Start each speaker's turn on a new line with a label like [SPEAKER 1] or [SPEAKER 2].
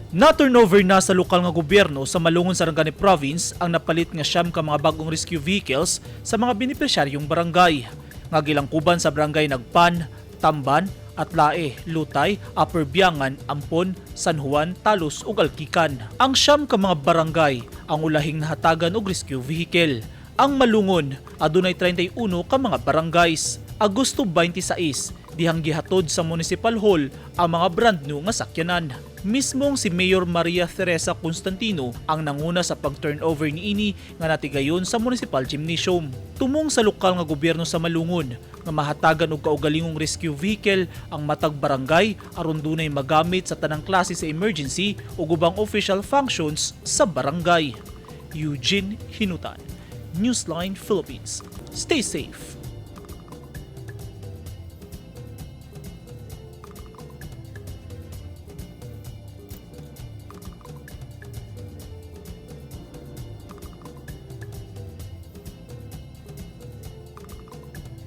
[SPEAKER 1] Na-turnover na sa lokal nga gobyerno sa Malungon, Sarangani Province ang napalit nga siyam ka mga bagong rescue vehicles sa mga benepisyaryong barangay. Nga gilangkuban sa barangay Nagpan, Tamban, Atlae, Lutay, Upper Biangan, Ampon, San Juan, Talos ug Alquican. Ang siyam ka mga barangay ang ulahing nahatagan og rescue vehicle. Ang Malungon adunay 31 ka mga barangays. Agosto 26, dihang gihatod sa Municipal Hall ang mga brand new nga sakyanan. Mismong si Mayor Maria Teresa Constantino ang nanguna sa pag-turnover niini nga natigayon sa Municipal Gymnasium. Tumong sa lokal nga gobyerno sa Malungon nga mahatagan og kaugalingong rescue vehicle ang matag barangay aron dunay magamit sa tanang klase sa emergency ug ubang official functions sa barangay. Eugene Hinutan, Newsline Philippines. Stay safe.